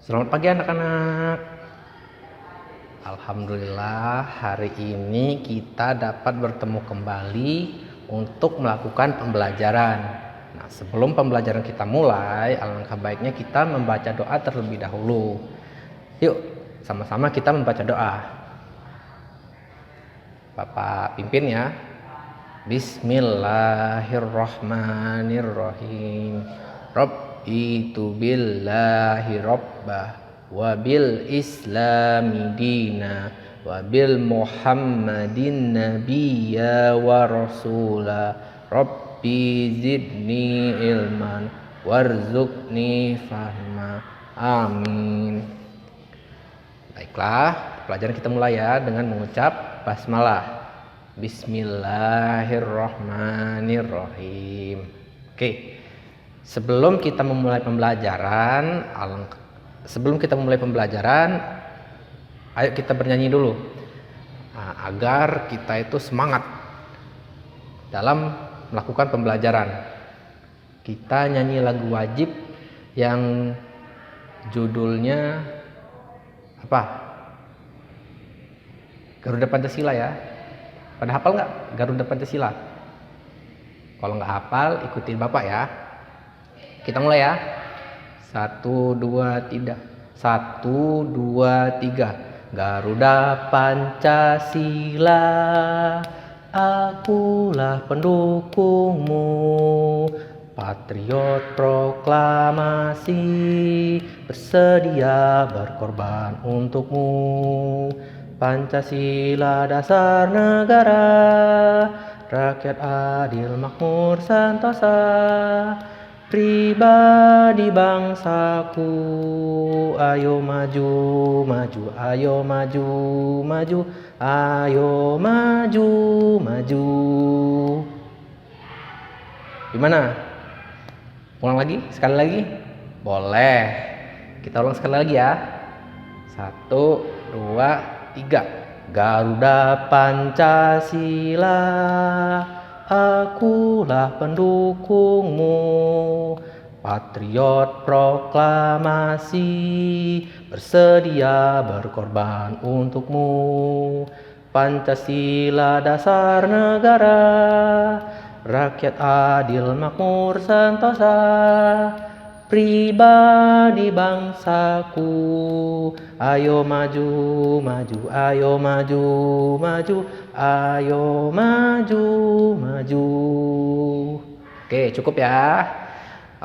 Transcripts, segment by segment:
Selamat pagi anak-anak. Alhamdulillah hari ini kita dapat bertemu kembali untuk melakukan pembelajaran. Nah, sebelum pembelajaran kita mulai, alangkah baiknya kita membaca doa terlebih dahulu. Yuk, sama-sama kita membaca doa. Bapak pimpin ya. Bismillahirrahmanirrahim. Rabbitu billahi rabbah wa bil islami dina wa bil muhammadin nabiyya wa rasula. Rabbi zidni ilman warzuqni fahma. Amin. Baiklah, pelajaran kita mulai ya dengan mengucap basmalah. Bismillahirrahmanirrahim. Oke. Sebelum kita memulai pembelajaran, ayo kita bernyanyi dulu. Agar kita itu semangat dalam melakukan pembelajaran. Kita nyanyi lagu wajib yang judulnya apa? Garuda Pancasila ya. Pada hafal nggak Garuda Pancasila? Kalau nggak hafal, ikutin Bapak ya. Kita mulai ya. 1, 2, 3. 1, 2, 3. Garuda Pancasila, akulah pendukungmu. Patriot proklamasi, bersedia berkorban untukmu. Pancasila dasar negara, rakyat adil makmur sentosa. Pribadi bangsaku, ayo maju, maju, ayo maju, maju, ayo maju, maju. Gimana? Ulang lagi? Sekali lagi? Boleh. Kita ulang sekali lagi ya. 1, 2, 3. Garuda Pancasila, akulah pendukungmu. Patriot proklamasi, bersedia berkorban untukmu. Pancasila dasar negara, rakyat adil makmur sentosa. Pribadi bangsaku, ayo maju, maju, ayo maju, maju, ayo maju, maju. Oke, cukup ya.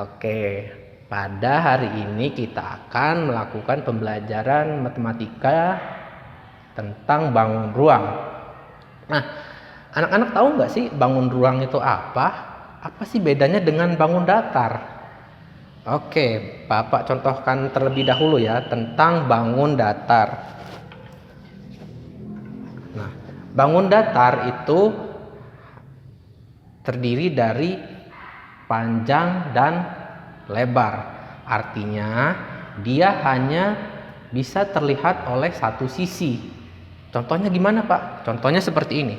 Oke, pada hari ini kita akan melakukan pembelajaran matematika tentang bangun ruang. Nah, anak-anak tahu nggak sih bangun ruang itu apa? Apa sih bedanya dengan bangun datar? Oke, Bapak contohkan terlebih dahulu ya tentang bangun datar. Nah, bangun datar itu terdiri dari panjang dan lebar. Artinya, dia hanya bisa terlihat oleh satu sisi. Contohnya gimana, Pak? Contohnya seperti ini.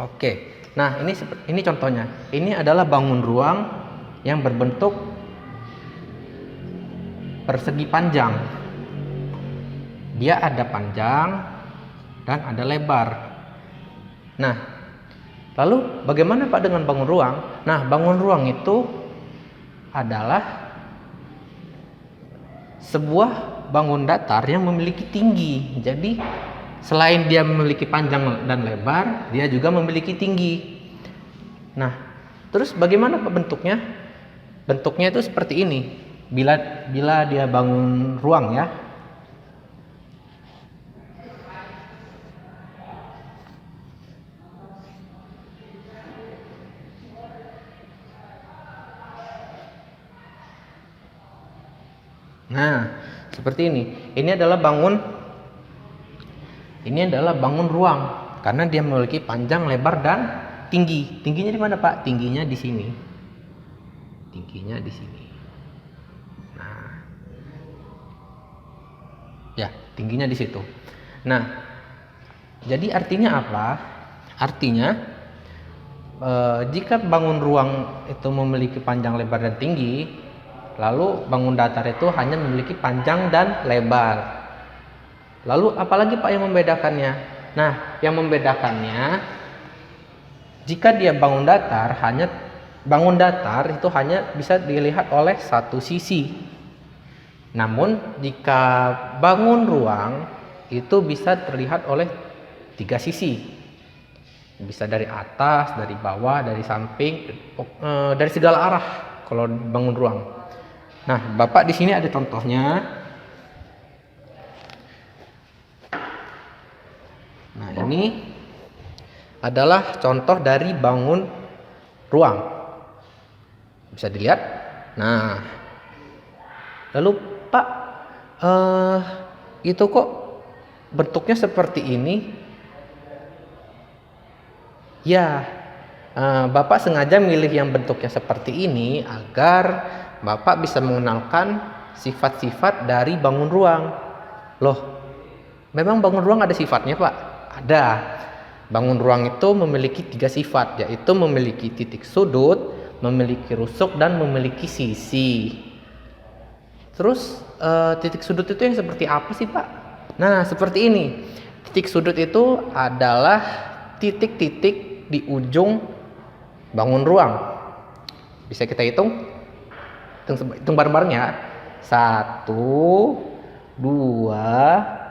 Oke, nah ini contohnya. Ini adalah bangun ruang yang berbentuk persegi panjang. Dia ada panjang dan ada lebar. Nah, lalu bagaimana Pak dengan bangun ruang? Nah, bangun ruang itu adalah sebuah bangun datar yang memiliki tinggi. Jadi selain dia memiliki panjang dan lebar, dia juga memiliki tinggi. Nah, terus bagaimana Pak bentuknya? Bentuknya itu seperti ini. Bila dia bangun ruang ya. Nah, seperti ini. Ini adalah bangun ruang karena dia memiliki panjang, lebar dan tinggi. Tingginya di mana, Pak? Tingginya di sini. Tingginya di sini. Nah. Ya, tingginya di situ. Nah, jadi artinya apa? Artinya, jika bangun ruang itu memiliki panjang, lebar, dan tinggi, lalu bangun datar itu hanya memiliki panjang dan lebar. Lalu apalagi Pak yang membedakannya? Nah, yang membedakannya, jika dia bangun datar itu hanya bisa dilihat oleh satu sisi. Namun jika bangun ruang itu bisa terlihat oleh 3 sisi. Bisa dari atas, dari bawah, dari samping, dari segala arah kalau bangun ruang. Nah, Bapak di sini ada contohnya. Nah, ini adalah contoh dari bangun ruang. Bisa dilihat. Nah, lalu Pak, itu kok bentuknya seperti ini? Ya, Bapak sengaja milih yang bentuknya seperti ini agar Bapak bisa mengenalkan sifat-sifat dari bangun ruang. Loh, memang bangun ruang ada sifatnya Pak? Ada. Bangun ruang itu memiliki 3 sifat, yaitu memiliki titik sudut, memiliki rusuk, dan memiliki sisi. Terus titik sudut itu yang seperti apa sih Pak? Nah, seperti ini. Titik sudut itu adalah titik-titik di ujung bangun ruang. Bisa kita hitung bareng-bareng ya. 1, 2,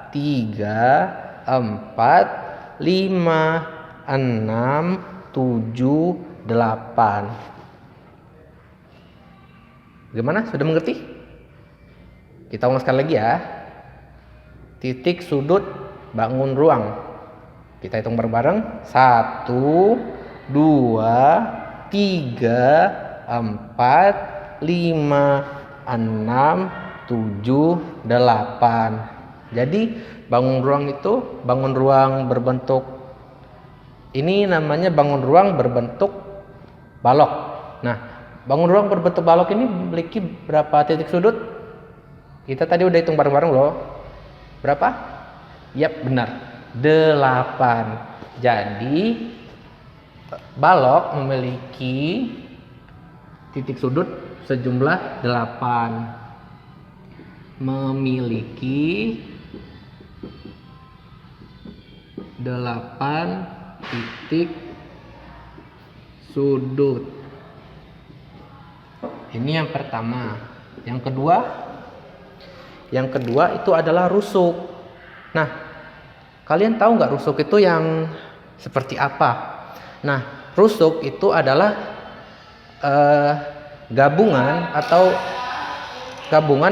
3, 4, 5, 6, 7, 8. Gimana? Sudah mengerti? Kita ulang sekali lagi ya. Titik sudut bangun ruang. Kita hitung bareng-bareng. 1, 2, 3, 4, 5, 6, 7, 8. Jadi bangun ruang itu bangun ruang berbentuk, ini namanya bangun ruang berbentuk balok. Nah, bangun ruang berbentuk balok ini memiliki berapa titik sudut? Kita tadi udah hitung bareng-bareng loh. Berapa? Yap, benar. 8. Jadi balok memiliki titik sudut sejumlah 8. Memiliki 8 titik sudut. Ini yang pertama. Yang kedua itu adalah rusuk. Nah, kalian tahu nggak rusuk itu yang seperti apa? Nah, rusuk itu adalah gabungan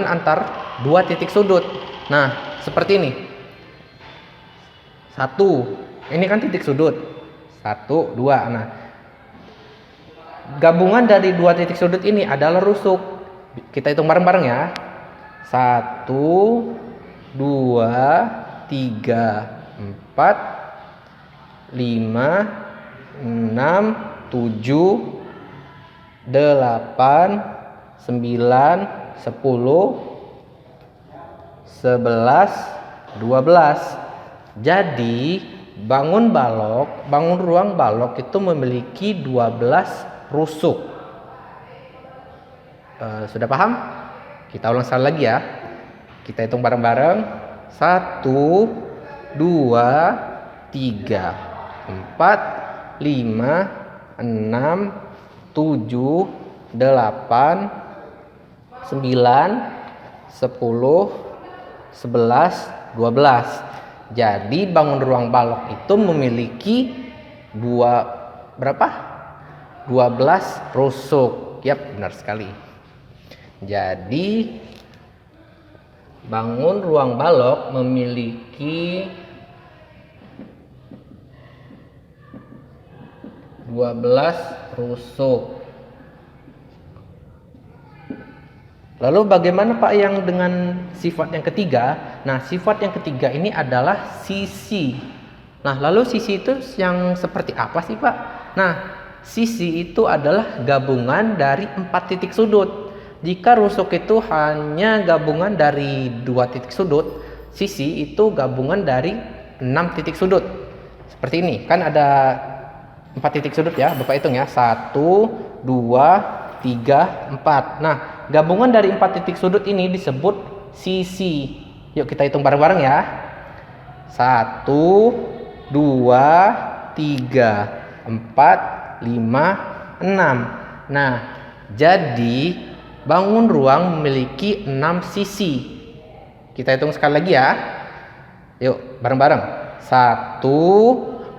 antar 2 titik sudut. Nah, seperti ini. 1, ini kan titik sudut. 1, 2. Nah, gabungan dari 2 titik sudut ini adalah rusuk. Kita hitung bareng-bareng ya. 1, 2, 3, 4, 5, 6, 7, 8, 9, 10, 11, 12. Jadi bangun ruang balok itu memiliki 12 rusuk. Sudah paham? Kita ulang sekali lagi ya. Kita hitung bareng-bareng. 1, 2, 3, 4, 5, 6, 7, 8, 9, 10, 11, 12. Jadi bangun ruang balok itu memiliki 12 rusuk. Yap, benar sekali. Jadi bangun ruang balok memiliki 12 rusuk. Lalu bagaimana Pak yang dengan sifat yang ketiga? Nah, sifat yang ketiga ini adalah sisi. Nah, lalu sisi itu yang seperti apa sih Pak? Nah, sisi itu adalah gabungan dari 4 titik sudut. Jika rusuk itu hanya gabungan dari 2 titik sudut, sisi itu gabungan dari 6 titik sudut. Seperti ini, kan ada 4 titik sudut ya, Bapak hitung ya. 1, 2, 3, 4. Nah, gabungan dari 4 titik sudut ini disebut sisi. Yuk kita hitung bareng-bareng ya. 1, 2, 3, 4, 5, 6. Nah, jadi bangun ruang memiliki 6 sisi. Kita hitung sekali lagi ya. Yuk, bareng-bareng. 1,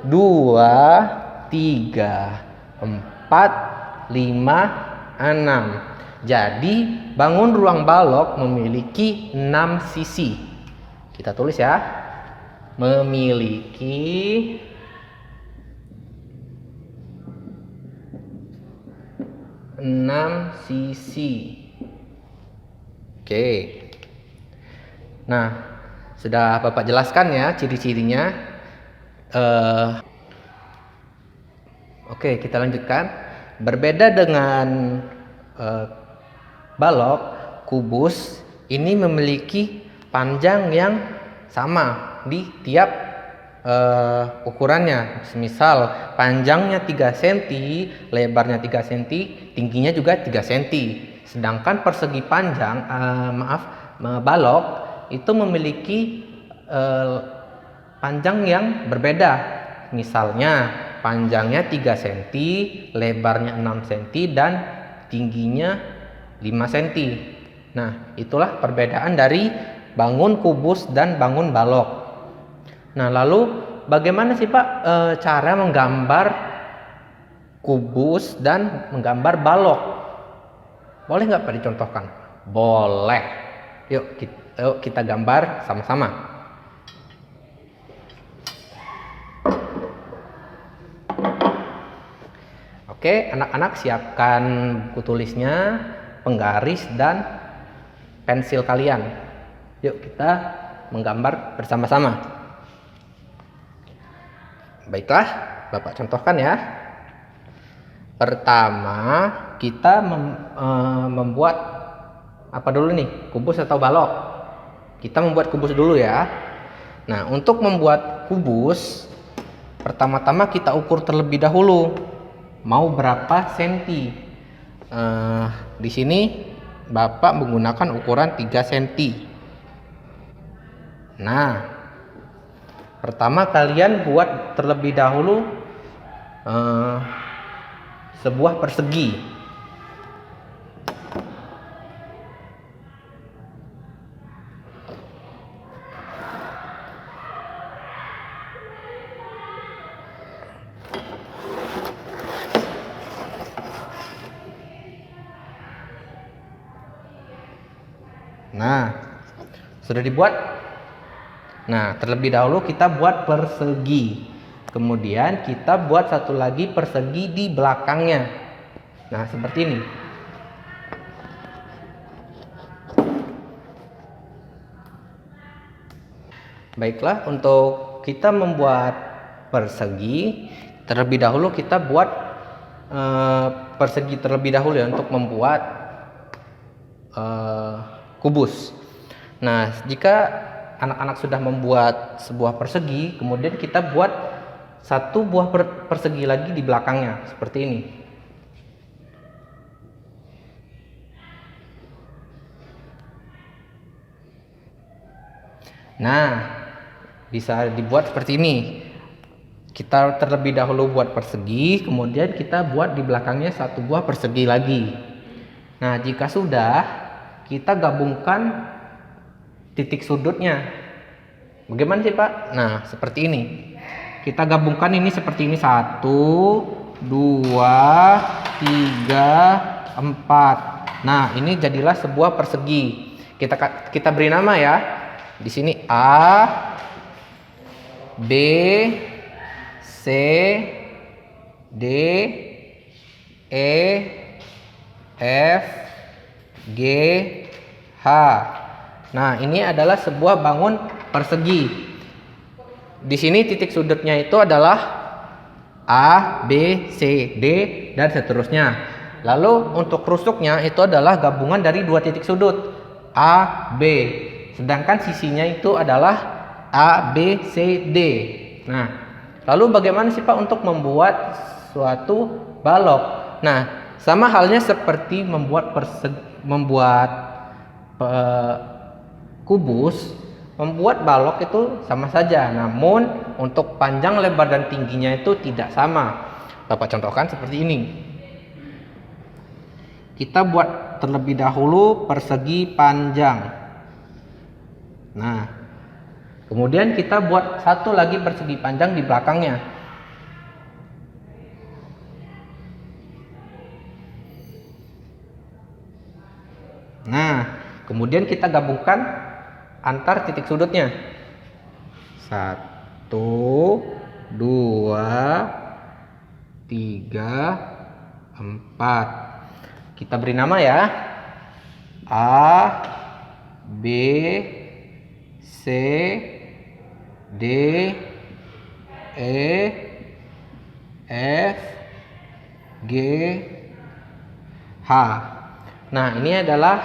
2, 3, 4, 5, 6. Jadi, bangun ruang balok memiliki 6 sisi. Kita tulis ya. Memiliki 6 sisi. Oke. Nah, sudah Bapak jelaskan ya ciri-cirinya. Oke, kita lanjutkan. Berbeda dengan balok, kubus ini memiliki panjang yang sama di tiap ukurannya. Misal panjangnya 3 cm, lebarnya 3 cm, tingginya juga 3 cm. Sedangkan persegi panjang, balok itu memiliki panjang yang berbeda. Misalnya panjangnya 3 cm, lebarnya 6 cm, dan tingginya 5 cm. Nah, itulah perbedaan dari bangun kubus dan bangun balok. Nah, lalu bagaimana sih Pak cara menggambar kubus dan menggambar balok? Boleh nggak Pak dicontohkan? Boleh. Yuk kita gambar sama-sama. Oke, anak-anak siapkan buku tulisnya, penggaris, dan pensil kalian. Yuk kita menggambar bersama-sama. Baiklah, Bapak contohkan ya. Pertama, kita membuat apa dulu nih? Kubus atau balok? Kita membuat kubus dulu ya. Nah, untuk membuat kubus, pertama-tama kita ukur terlebih dahulu. Mau berapa senti? Di sini Bapak menggunakan ukuran 3 cm. Nah, pertama kalian buat terlebih dahulu sebuah persegi. Nah, sudah dibuat. Nah, terlebih dahulu kita buat persegi. Kemudian kita buat satu lagi persegi di belakangnya. Nah, seperti ini. Baiklah, untuk kita membuat persegi, terlebih dahulu kita buat persegi terlebih dahulu ya untuk membuat kubus. Nah, jika anak-anak sudah membuat sebuah persegi, kemudian kita buat satu buah persegi lagi di belakangnya seperti ini. Nah, bisa dibuat seperti ini. Kita terlebih dahulu buat persegi, kemudian kita buat di belakangnya satu buah persegi lagi. Nah, jika sudah, kita gabungkan titik sudutnya. Bagaimana sih Pak? Nah, seperti ini. Kita gabungkan ini seperti ini. 1, 2, 3, 4. Nah, ini jadilah sebuah persegi. Kita beri nama ya. Di sini A, B, C, D, E, F, G, H. Nah, ini adalah sebuah bangun persegi. Di sini titik sudutnya itu adalah A, B, C, D, dan seterusnya. Lalu untuk rusuknya itu adalah gabungan dari 2 titik sudut A, B. Sedangkan sisinya itu adalah A, B, C, D. Nah, Lalu bagaimana sih Pak untuk membuat suatu balok? Nah, sama halnya seperti membuat kubus, membuat balok itu sama saja. Namun untuk panjang, lebar, dan tingginya itu tidak sama. Bapak contohkan seperti ini. Kita buat terlebih dahulu persegi panjang. Nah, kemudian kita buat satu lagi persegi panjang di belakangnya. Nah, kemudian kita gabungkan antar titik sudutnya. 1, 2, 3, 4. Kita beri nama ya. A, B, C, D, E, F, G, H. Nah, ini adalah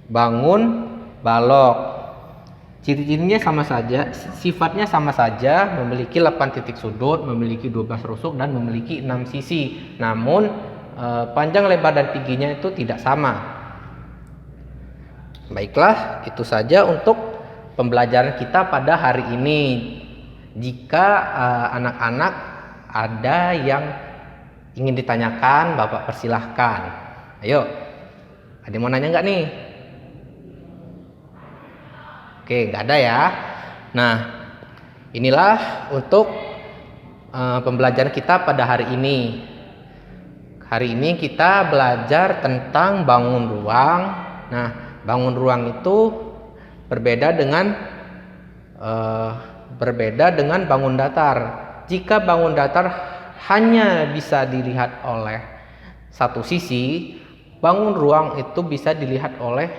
bangun balok. Ciri-cirinya sama saja, sifatnya sama saja, memiliki 8 titik sudut, memiliki 12 rusuk, dan memiliki 6 sisi. Namun panjang, lebar, dan tingginya itu tidak sama. Baiklah, itu saja untuk pembelajaran kita pada hari ini. Jika anak-anak ada yang ingin ditanyakan, Bapak persilahkan. Ayo, ada yang mau nanya nggak nih? Oke, nggak ada ya. Nah, inilah untuk pembelajaran kita pada hari ini. Hari ini kita belajar tentang bangun ruang. Nah, bangun ruang itu berbeda dengan bangun datar. Jika bangun datar hanya bisa dilihat oleh satu sisi, bangun ruang itu bisa dilihat oleh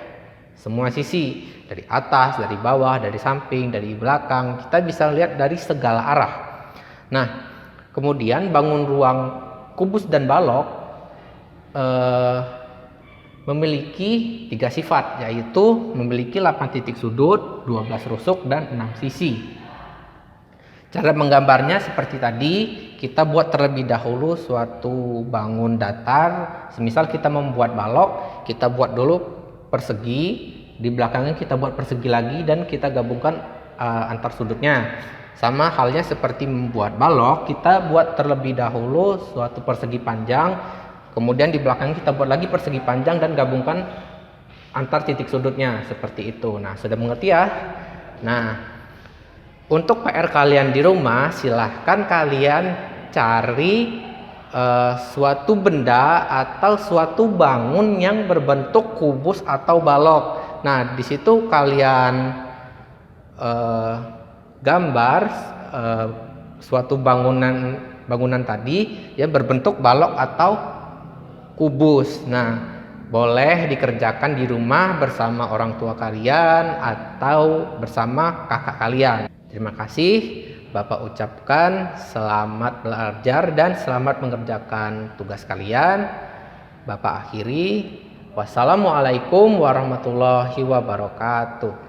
semua sisi, dari atas, dari bawah, dari samping, dari belakang. Kita bisa lihat dari segala arah. Nah, kemudian bangun ruang kubus dan balok memiliki 3 sifat, yaitu memiliki 8 titik sudut, 12 rusuk, dan 6 sisi. Cara menggambarnya seperti tadi, kita buat terlebih dahulu suatu bangun datar. Semisal kita membuat balok, kita buat dulu persegi, di belakangnya kita buat persegi lagi, dan kita gabungkan antar sudutnya. Sama halnya seperti membuat balok, kita buat terlebih dahulu suatu persegi panjang, kemudian di belakangnya kita buat lagi persegi panjang dan gabungkan antar titik sudutnya, seperti itu. Nah, sudah mengerti ya? Nah, untuk PR kalian di rumah, silahkan kalian cari suatu benda atau suatu bangun yang berbentuk kubus atau balok. Nah, di situ kalian gambar suatu bangunan tadi ya berbentuk balok atau kubus. Nah, boleh dikerjakan di rumah bersama orang tua kalian atau bersama kakak kalian. Terima kasih. Bapak ucapkan selamat belajar dan selamat mengerjakan tugas kalian. Bapak akhiri. Wassalamualaikum warahmatullahi wabarakatuh.